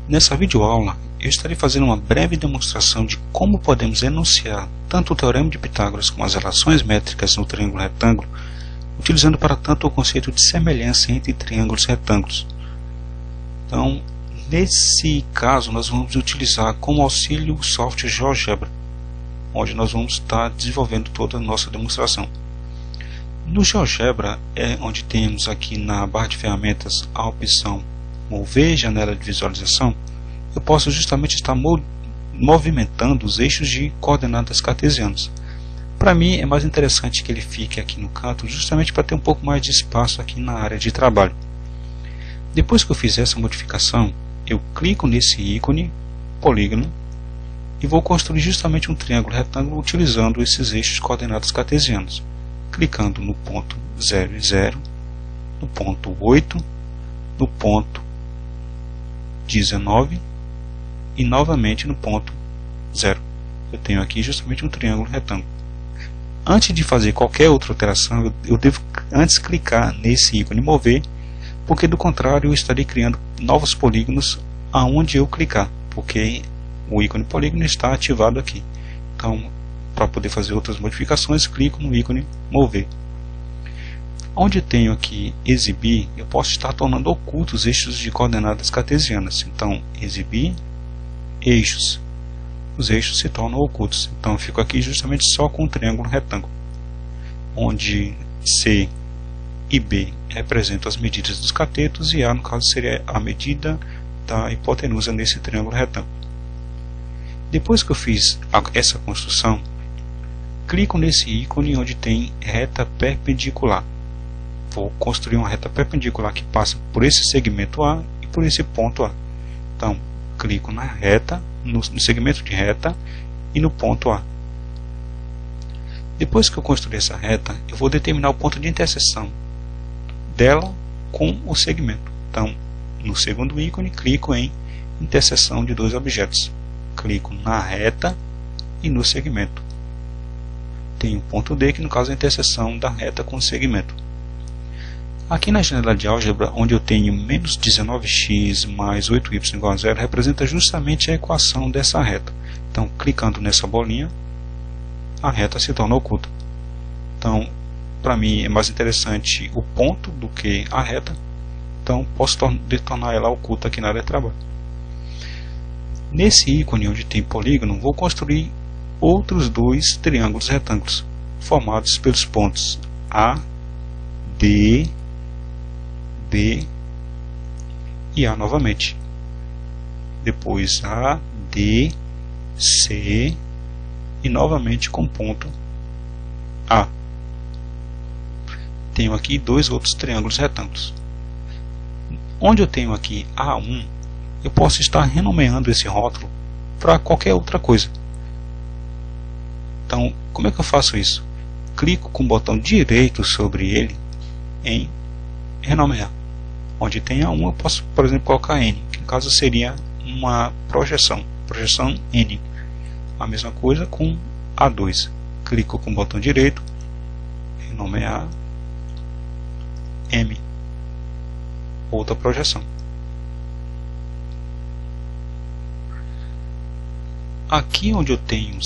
Nessa videoaula, eu estarei fazendo uma breve demonstração de como podemos enunciar tanto o Teorema de Pitágoras como as relações métricas no triângulo retângulo, utilizando para tanto o conceito de semelhança entre triângulos retângulos. Então, nesse caso, nós vamos utilizar como auxílio o software GeoGebra, onde nós vamos estar desenvolvendo toda a nossa demonstração. No GeoGebra é onde temos aqui na barra de ferramentas a opção Mover janela de visualização. Eu posso justamente estar movimentando os eixos de coordenadas cartesianas. Para mim é mais interessante que ele fique aqui no canto, justamente para ter um pouco mais de espaço aqui na área de trabalho. Depois que eu fizer essa modificação, eu clico nesse ícone polígono e vou construir justamente um triângulo retângulo utilizando esses eixos de coordenadas cartesianas, clicando no ponto 0 e 0, no ponto 8, no ponto 19 e novamente no ponto 0. Eu tenho aqui justamente um triângulo retângulo. Antes de fazer qualquer outra alteração, eu devo antes clicar nesse ícone mover, porque do contrário eu estarei criando novos polígonos aonde eu clicar, porque o ícone polígono está ativado aqui. Então, para poder fazer outras modificações, clico no ícone mover. Onde tenho aqui exibir, eu posso estar tornando ocultos os eixos de coordenadas cartesianas. Então, exibir eixos. Os eixos se tornam ocultos. Então, eu fico aqui justamente só com um triângulo retângulo, onde C e B representam as medidas dos catetos e A, no caso, seria a medida da hipotenusa nesse triângulo retângulo. Depois que eu fiz essa construção, clico nesse ícone onde tem reta perpendicular. Vou construir uma reta perpendicular que passa por esse segmento A e por esse ponto A. Então, clico na reta, no segmento de reta e no ponto A. Depois que eu construir essa reta, eu vou determinar o ponto de interseção dela com o segmento. Então, no segundo ícone, clico em interseção de dois objetos. Clico na reta e no segmento. Tem o ponto D, que no caso é a interseção da reta com o segmento. Aqui na janela de álgebra, onde eu tenho menos 19x mais 8y igual a 0, representa justamente a equação dessa reta. Então, clicando nessa bolinha, a reta se torna oculta. Então, para mim é mais interessante o ponto do que a reta. Então, posso tornar ela oculta aqui na área de trabalho. Nesse ícone onde tem polígono, vou construir outros dois triângulos retângulos, formados pelos pontos A, D, B e A novamente. Depois A, D, C e novamente com ponto A. Tenho aqui dois outros triângulos retângulos. Onde eu tenho aqui A1, eu posso estar renomeando esse rótulo para qualquer outra coisa. Então, como é que eu faço isso? Clico com o botão direito sobre ele em renomear. Onde tem A1, eu posso, por exemplo, colocar N, que no caso seria uma projeção N. A mesma coisa com A2. Clico com o botão direito, renomear M, outra projeção. Aqui onde eu tenho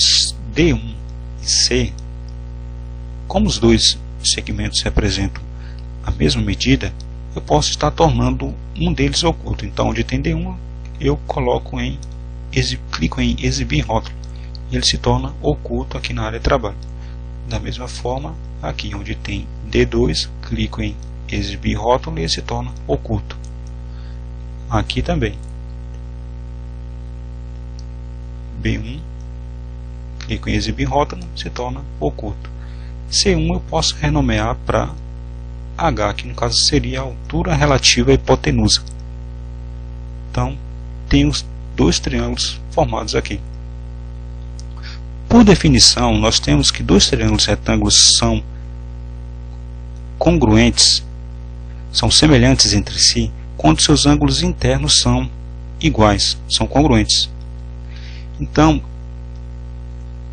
D1 e C, como os dois segmentos representam a mesma medida, eu posso estar tornando um deles oculto. Então, onde tem D1, eu clico em exibir rótulo e ele se torna oculto aqui na área de trabalho. Da mesma forma, aqui onde tem D2, clico em exibir rótulo e ele se torna oculto. Aqui também. B1, clico em exibir rótulo, se torna oculto. C1 eu posso renomear para H, que no caso seria a altura relativa à hipotenusa. Então, tenho os dois triângulos formados aqui. Por definição, nós temos que dois triângulos retângulos são congruentes, são semelhantes entre si, quando seus ângulos internos são iguais, são congruentes. Então,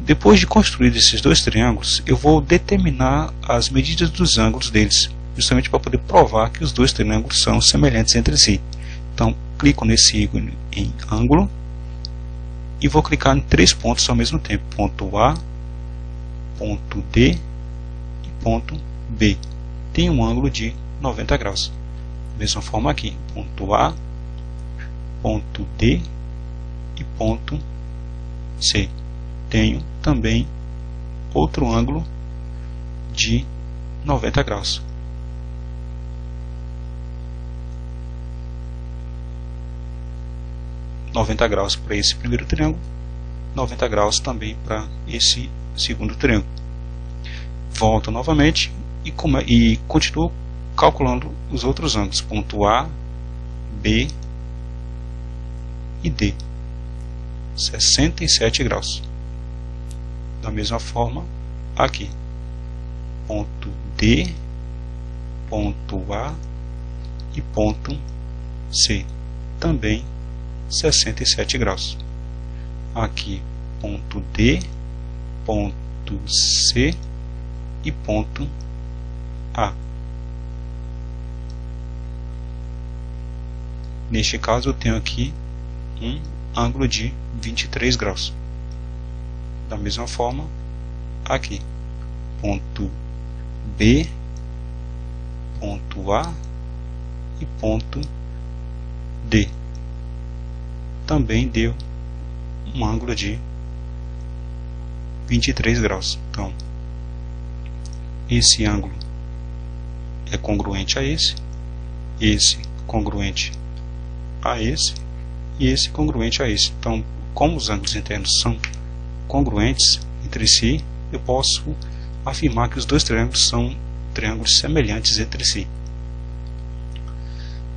depois de construir esses dois triângulos, eu vou determinar as medidas dos ângulos deles, justamente para poder provar que os dois triângulos são semelhantes entre si. Então, clico nesse ícone em ângulo e vou clicar em 3 pontos ao mesmo tempo, ponto A, ponto D e ponto B. Tem um ângulo de 90 graus. Da mesma forma aqui, ponto A, ponto D e ponto C. Tenho também outro ângulo de 90 graus. ,90 graus para esse primeiro triângulo, 90 graus também para esse segundo triângulo. Volto novamente e continuo calculando os outros ângulos, ponto A, B e D, 67 graus. Da mesma forma aqui, ponto D, ponto A e ponto C, também 67 graus. Aqui, ponto D, ponto C e ponto A. Neste caso, eu tenho aqui um ângulo de 23 graus. Da mesma forma, aqui, ponto B, ponto A e ponto D. Também deu um ângulo de 23 graus. Então, esse ângulo é congruente a esse congruente a esse e esse congruente a esse. Então, como os ângulos internos são congruentes entre si, eu posso afirmar que os dois triângulos são triângulos semelhantes entre si.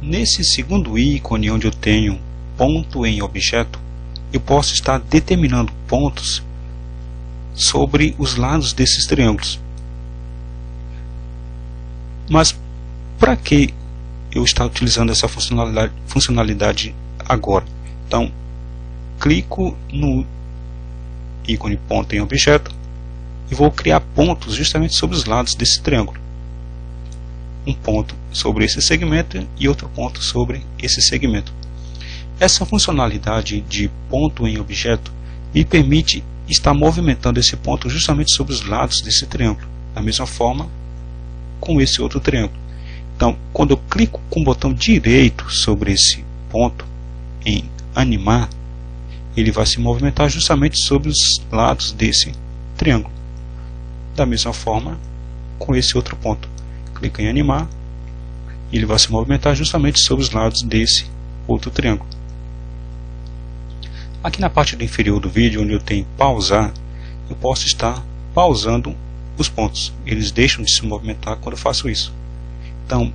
Nesse segundo ícone, onde eu tenho ponto em objeto, eu posso estar determinando pontos sobre os lados desses triângulos. Mas para que eu estar utilizando essa funcionalidade agora? Então, clico no ícone ponto em objeto e vou criar pontos justamente sobre os lados desse triângulo. Um ponto sobre esse segmento e outro ponto sobre esse segmento. Essa funcionalidade de ponto em objeto me permite estar movimentando esse ponto justamente sobre os lados desse triângulo. Da mesma forma com esse outro triângulo. Então, quando eu clico com o botão direito sobre esse ponto em animar, ele vai se movimentar justamente sobre os lados desse triângulo. Da mesma forma com esse outro ponto. Clico em animar, ele vai se movimentar justamente sobre os lados desse outro triângulo. Aqui na parte do inferior do vídeo, onde eu tenho pausar, eu posso estar pausando os pontos. Eles deixam de se movimentar quando eu faço isso. Então,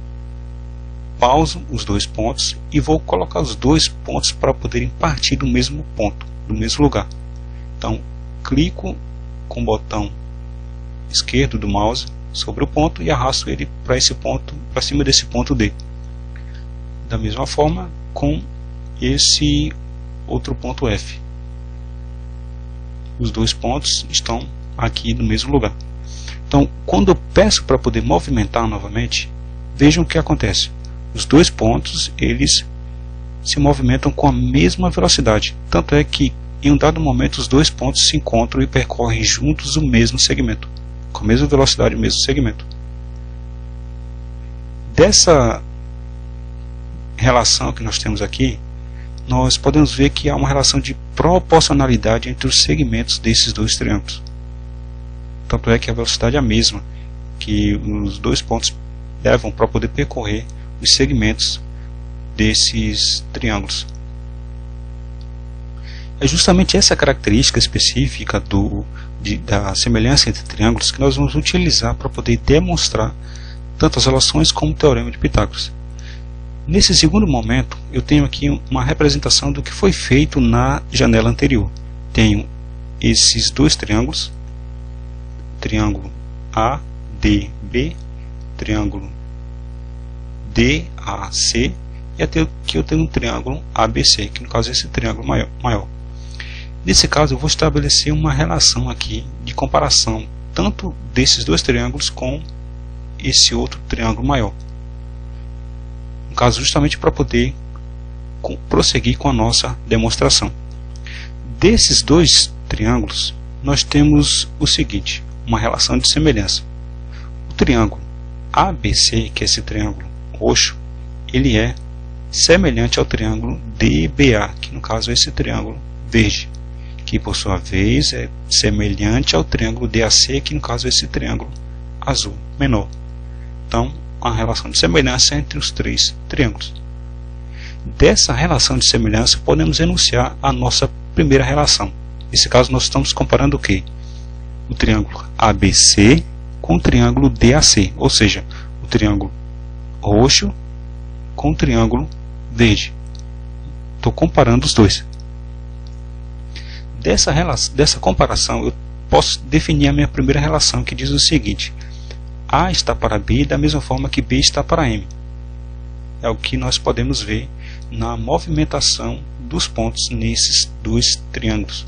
pauso os dois pontos e vou colocar os dois pontos para poderem partir do mesmo ponto, do mesmo lugar. Então, clico com o botão esquerdo do mouse sobre o ponto e arrasto ele para esse ponto, para cima desse ponto D. Da mesma forma com esse outro ponto F. Os dois pontos estão aqui no mesmo lugar. Então, quando eu peço para poder movimentar novamente, vejam o que acontece. Os dois pontos, eles se movimentam com a mesma velocidade. Tanto é que, em um dado momento, os dois pontos se encontram e percorrem juntos o mesmo segmento. Com a mesma velocidade, o mesmo segmento. Dessa relação que nós temos aqui, nós podemos ver que há uma relação de proporcionalidade entre os segmentos desses dois triângulos. Tanto é que a velocidade é a mesma que os dois pontos levam para poder percorrer os segmentos desses triângulos. É justamente essa característica específica da semelhança entre triângulos que nós vamos utilizar para poder demonstrar tanto as relações como o Teorema de Pitágoras. Nesse segundo momento, eu tenho aqui uma representação do que foi feito na janela anterior. Tenho esses dois triângulos, triângulo ADB, triângulo DAC, e até aqui eu tenho um triângulo ABC, que no caso é esse triângulo maior. Nesse caso, eu vou estabelecer uma relação aqui de comparação tanto desses dois triângulos com esse outro triângulo maior. No caso, justamente para poder prosseguir com a nossa demonstração. Desses dois triângulos, nós temos o seguinte, uma relação de semelhança. O triângulo ABC, que é esse triângulo roxo, ele é semelhante ao triângulo DBA, que no caso é esse triângulo verde, que por sua vez é semelhante ao triângulo DAC, que no caso é esse triângulo azul menor. Então, uma relação de semelhança entre os três triângulos. Dessa relação de semelhança, podemos enunciar a nossa primeira relação. Nesse caso, nós estamos comparando o quê? O triângulo ABC com o triângulo DAC, ou seja, o triângulo roxo com o triângulo verde. Estou comparando os dois. Dessa comparação, eu posso definir a minha primeira relação, que diz o seguinte: A está para B da mesma forma que B está para M. É o que nós podemos ver na movimentação dos pontos nesses dois triângulos.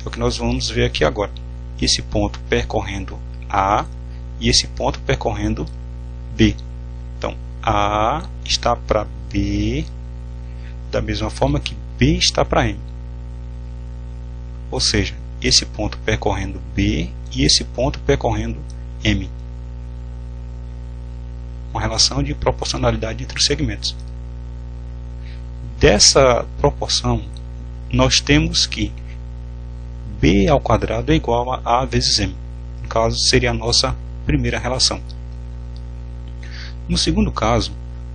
É o que nós vamos ver aqui agora. Esse ponto percorrendo A e esse ponto percorrendo B. Então, A está para B da mesma forma que B está para M. Ou seja, esse ponto percorrendo B e esse ponto percorrendo M. Uma relação de proporcionalidade entre os segmentos. Dessa proporção, nós temos que B ao quadrado é igual a A vezes M. No caso, seria a nossa primeira relação. No segundo caso,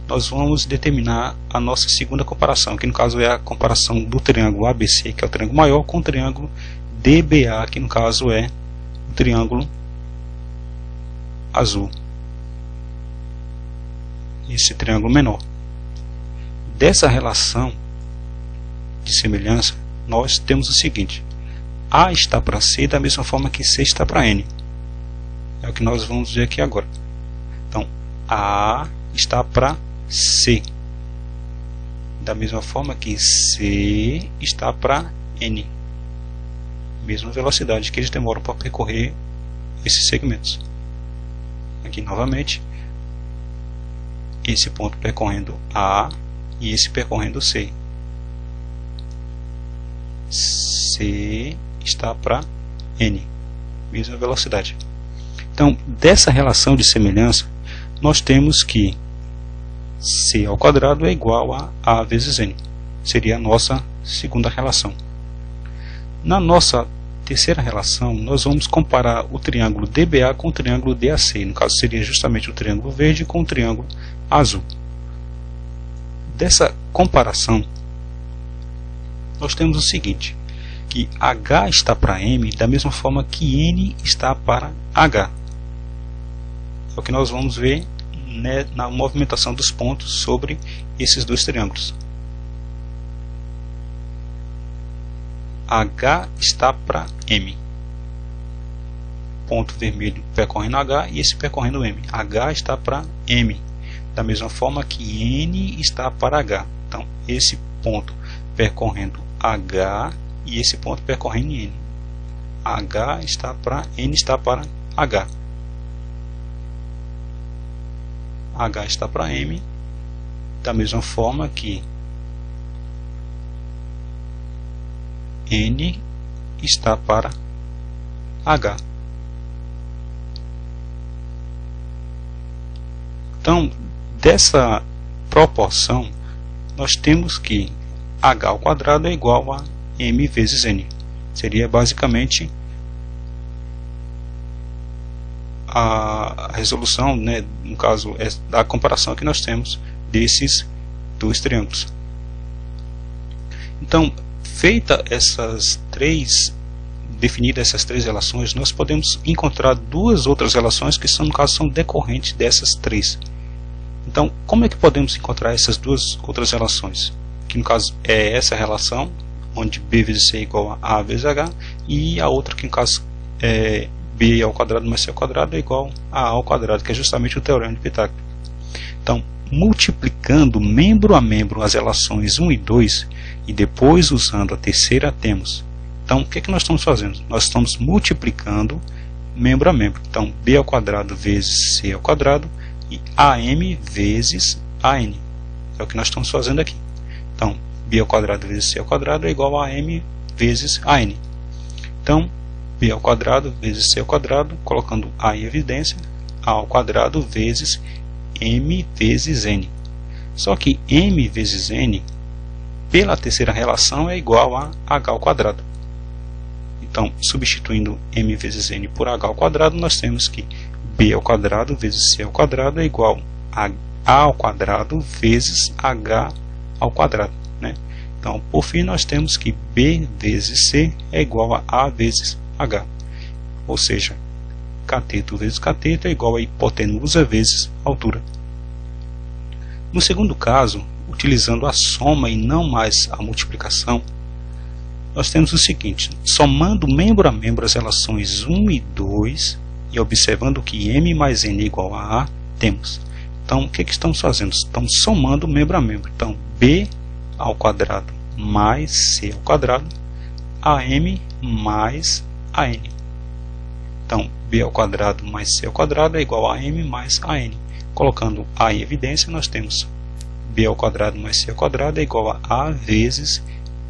nós vamos determinar a nossa segunda comparação, que no caso é a comparação do triângulo ABC, que é o triângulo maior, com o triângulo DBA, que no caso é o triângulo azul. Esse triângulo menor. Dessa relação de semelhança, nós temos o seguinte: A está para C da mesma forma que C está para N. É o que nós vamos ver aqui agora. Então, A está para C da mesma forma que C está para N. Mesma velocidade que eles demoram para percorrer esses segmentos. Aqui novamente, esse ponto percorrendo A e esse percorrendo C. C está para N, mesma velocidade. Então, dessa relação de semelhança, nós temos que C ao quadrado é igual a A vezes N. Seria a nossa segunda relação. Na nossa terceira relação, nós vamos comparar o triângulo DBA com o triângulo DAC. No caso, seria justamente o triângulo verde com o triângulo azul. Dessa comparação, nós temos o seguinte, que H está para M da mesma forma que N está para H. É o que nós vamos ver, né, na movimentação dos pontos sobre esses dois triângulos. H está para M. Ponto vermelho percorrendo H e esse percorrendo M. H está para M. Da mesma forma que N está para H. Então, esse ponto percorrendo H e esse ponto percorrendo N. H está para N está para H. H está para M. Da mesma forma que N está para H. Então, dessa proporção, nós temos que H ao quadrado é igual a M vezes N. Seria basicamente a resolução, né, no caso, é da comparação que nós temos desses dois triângulos. Então, definidas essas três relações, nós podemos encontrar duas outras relações que são, no caso, são decorrentes dessas três. Então, como é que podemos encontrar essas duas outras relações? Que no caso é essa relação, onde B vezes C é igual a A vezes H, e a outra que no caso é B ao quadrado mais C ao quadrado é igual a A ao quadrado, que é justamente o teorema de Pitágoras. Então, multiplicando membro a membro as relações 1 e 2, e depois usando a terceira temos. Então, o que é que nós estamos fazendo? Nós estamos multiplicando membro a membro. Então, B ao quadrado vezes C ao quadrado e AM vezes AN. É o que nós estamos fazendo aqui. Então, b ao quadrado vezes c ao quadrado é igual a m vezes a n. Então, b ao quadrado vezes c ao quadrado, colocando a em evidência, a ao quadrado vezes m vezes n. Só que m vezes n, pela terceira relação, é igual a h ao quadrado. Então, substituindo m vezes n por h ao quadrado, nós temos que b ao quadrado vezes c ao quadrado é igual a a ao quadrado vezes h ao quadrado, né? Então, por fim, nós temos que b vezes c é igual a vezes h. Ou seja, cateto vezes cateto é igual a hipotenusa vezes altura. No segundo caso, utilizando a soma e não mais a multiplicação, nós temos o seguinte: somando membro a membro as relações 1 e 2 e observando que m mais n é igual a temos. Então, o que estamos fazendo? Estamos somando membro a membro. Então, b ao quadrado mais c ao quadrado, am mais an. Então, b ao quadrado mais c ao quadrado é igual a m mais an. Colocando a em evidência, nós temos b ao quadrado mais c ao quadrado é igual a vezes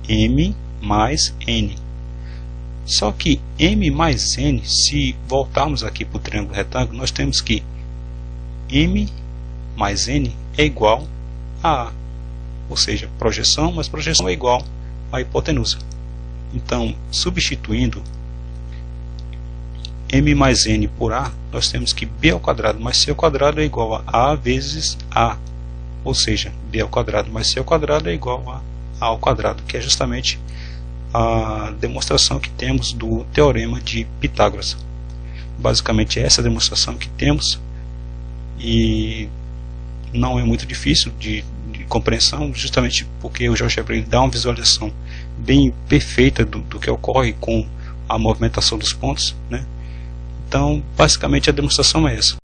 m mais n. Só que m mais n, se voltarmos aqui para o triângulo retângulo, nós temos que m mais n é igual a A. Ou seja, projeção mais projeção é igual a hipotenusa. Então, substituindo m mais n por a, nós temos que b ao quadrado mais c ao quadrado é igual a vezes a. Ou seja, b ao quadrado mais c ao quadrado é igual a ao quadrado, que é justamente a demonstração que temos do teorema de Pitágoras. Basicamente essa é a demonstração que temos e não é muito difícil de compreensão, justamente porque o GeoGebra dá uma visualização bem perfeita do que ocorre com a movimentação dos pontos, né? Então, basicamente a demonstração é essa.